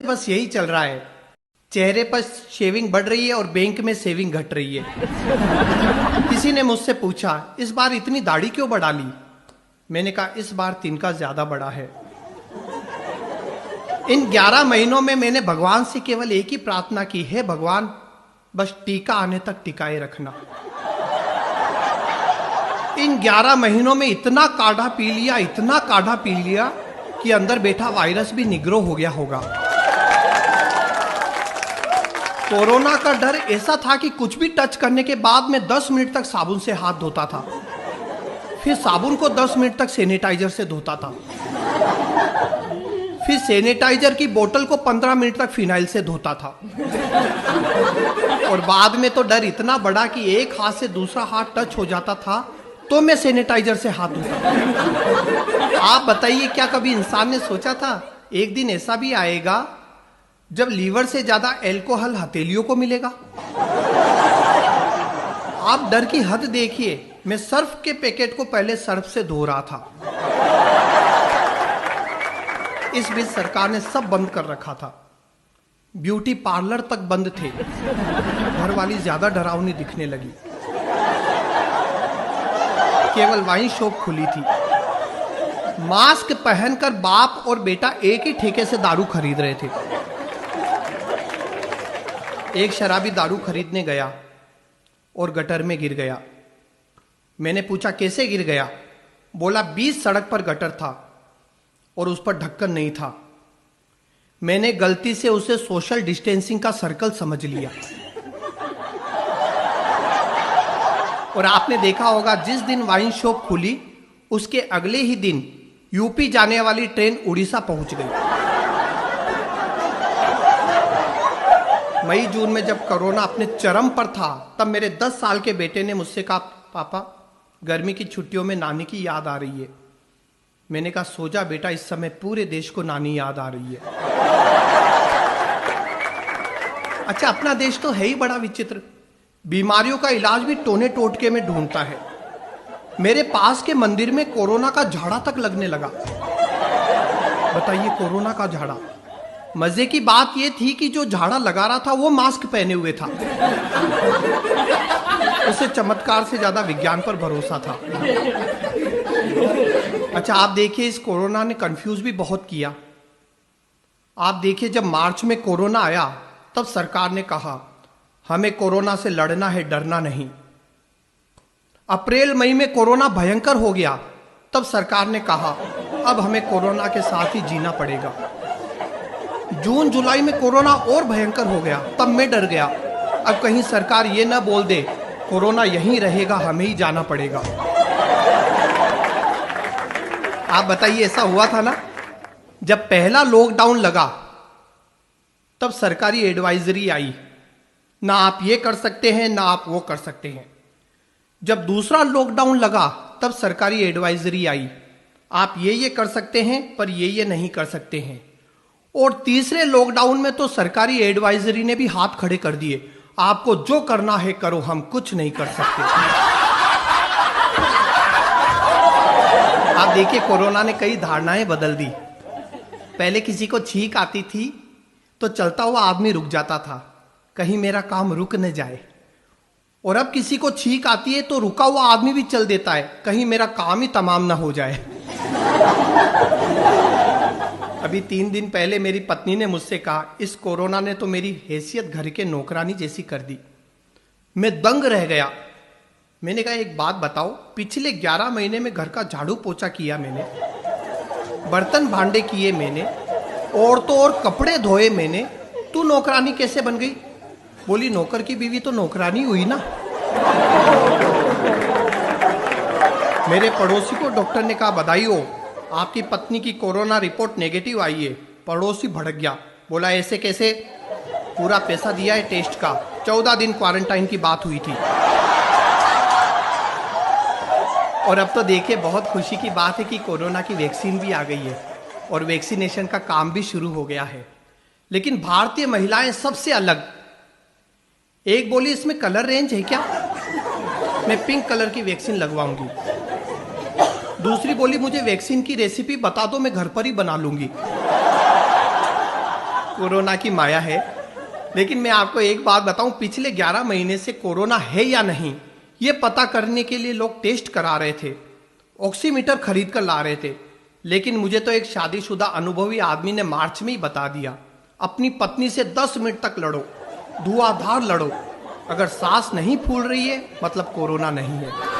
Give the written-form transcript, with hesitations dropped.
बस यही चल रहा है, चेहरे पर शेविंग बढ़ रही है और बैंक में सेविंग घट रही है। किसी ने मुझसे पूछा, इस बार इतनी दाढ़ी क्यों बढ़ा ली? मैंने कहा, इस बार तिनका ज्यादा बड़ा है। इन 11 महीनों में मैंने भगवान से केवल एक ही प्रार्थना की है, भगवान बस टीका आने तक टिकाए रखना। इन 11 महीनों में इतना काढ़ा पी लिया, इतना काढ़ा पी लिया कि अंदर बैठा वायरस भी निग्रो हो गया होगा। कोरोना का डर ऐसा था कि कुछ भी टच करने के बाद मैं 10 मिनट तक साबुन से हाथ धोता था, फिर साबुन को 10 मिनट तक सैनिटाइजर से धोता था, फिर सैनिटाइजर की बोतल को 15 मिनट तक फिनाइल से धोता था। और बाद में तो डर इतना बड़ा कि एक हाथ से दूसरा हाथ टच हो जाता था तो मैं सैनिटाइजर से हाथ धोता था। आप बताइए, क्या कभी इंसान ने सोचा था एक दिन ऐसा भी आएगा जब लीवर से ज्यादा एल्कोहल हथेलियों को मिलेगा? आप डर की हद देखिए। मैं सर्फ के पैकेट को पहले सर्फ से धो रहा था। इस बीच सरकार ने सब बंद कर रखा था, ब्यूटी पार्लर तक बंद थे। घर वाली ज्यादा डरावनी दिखने लगी। केवल वाइन शॉप खुली थी। मास्क पहनकर बाप और बेटा एक ही ठेके से दारू खरीद रहे थे। एक शराबी दारू खरीदने गया और गटर में गिर गया। मैंने पूछा, कैसे गिर गया? बोला, 20 सड़क पर गटर था और उस पर ढक्कन नहीं था। मैंने गलती से उसे सोशल डिस्टेंसिंग का सर्कल समझ लिया। और आपने देखा होगा, जिस दिन वाइन शॉप खुली उसके अगले ही दिन यूपी जाने वाली ट्रेन उड़ीसा पहुंच गई। मई जून में जब कोरोना अपने चरम पर था, तब मेरे 10 साल के बेटे ने मुझसे कहा, पापा गर्मी की छुट्टियों में नानी की याद आ रही है। मैंने कहा, सो जा बेटा, इस समय पूरे देश को नानी याद आ रही है। अच्छा, अपना देश तो है ही बड़ा विचित्र। बीमारियों का इलाज भी टोने टोटके में ढूंढता है। मेरे पास के मंदिर में कोरोना का झाड़ा तक लगने लगा। बताइए, कोरोना का झाड़ा। मजे की बात यह थी कि जो झाड़ा लगा रहा था वो मास्क पहने हुए था। उसे चमत्कार से ज्यादा विज्ञान पर भरोसा था। अच्छा, आप देखिए, इस कोरोना ने कंफ्यूज भी बहुत किया। आप देखिए, जब मार्च में कोरोना आया तब सरकार ने कहा, हमें कोरोना से लड़ना है, डरना नहीं। अप्रैल मई में कोरोना भयंकर हो गया, तब सरकार ने कहा, अब हमें कोरोना के साथ ही जीना पड़ेगा। जून जुलाई में कोरोना और भयंकर हो गया, तब मैं डर गया, अब कहीं सरकार ये ना बोल दे कोरोना यहीं रहेगा, हमें ही जाना पड़ेगा। आप बताइए, ऐसा हुआ था ना? जब पहला लॉकडाउन लगा तब सरकारी एडवाइजरी आई, ना आप ये कर सकते हैं, ना आप वो कर सकते हैं। जब दूसरा लॉकडाउन लगा तब सरकारी एडवाइजरी आई, आप ये कर सकते हैं पर ये नहीं कर सकते हैं। और तीसरे लॉकडाउन में तो सरकारी एडवाइजरी ने भी हाथ खड़े कर दिए, आपको जो करना है करो, हम कुछ नहीं कर सकते। आप देखिए, कोरोना ने कई धारणाएं बदल दी। पहले किसी को छींक आती थी तो चलता हुआ आदमी रुक जाता था, कहीं मेरा काम रुक न जाए। और अब किसी को छींक आती है तो रुका हुआ आदमी भी चल देता है, कहीं मेरा काम ही तमाम ना हो जाए। अभी 3 दिन पहले मेरी पत्नी ने मुझसे कहा, इस कोरोना ने तो मेरी हैसियत घर के नौकरानी जैसी कर दी। मैं दंग रह गया। मैंने कहा, एक बात बताओ, पिछले 11 महीने में घर का झाड़ू पोछा किया मैंने, बर्तन भांडे किए मैंने, और तो और कपड़े धोए मैंने, तू नौकरानी कैसे बन गई? बोली, नौकर की बीवी तो नौकरानी हुई ना। मेरे पड़ोसी को डॉक्टर ने कहा, बधाई हो, आपकी पत्नी की कोरोना रिपोर्ट नेगेटिव आई है। पड़ोसी भड़क गया, बोला, ऐसे कैसे? पूरा पैसा दिया है टेस्ट का, 14 दिन क्वारंटाइन की बात हुई थी। और अब तो देखिए, बहुत खुशी की बात है कि कोरोना की वैक्सीन भी आ गई है और वैक्सीनेशन का काम भी शुरू हो गया है। लेकिन भारतीय महिलाएं सबसे अलग। एक बोली, इसमें कलर रेंज है क्या? मैं पिंक कलर की वैक्सीन लगवाऊंगी। दूसरी बोली, मुझे वैक्सीन की रेसिपी बता दो, मैं घर पर ही बना लूंगी। कोरोना की माया है। लेकिन मैं आपको एक बात बताऊं, पिछले 11 महीने से कोरोना है या नहीं ये पता करने के लिए लोग टेस्ट करा रहे थे, ऑक्सीमीटर खरीद कर ला रहे थे। लेकिन मुझे तो एक शादीशुदा अनुभवी आदमी ने मार्च में ही बता दिया, अपनी पत्नी से 10 मिनट तक लड़ो, धुआंधार लड़ो, अगर सांस नहीं फूल रही है मतलब कोरोना नहीं है।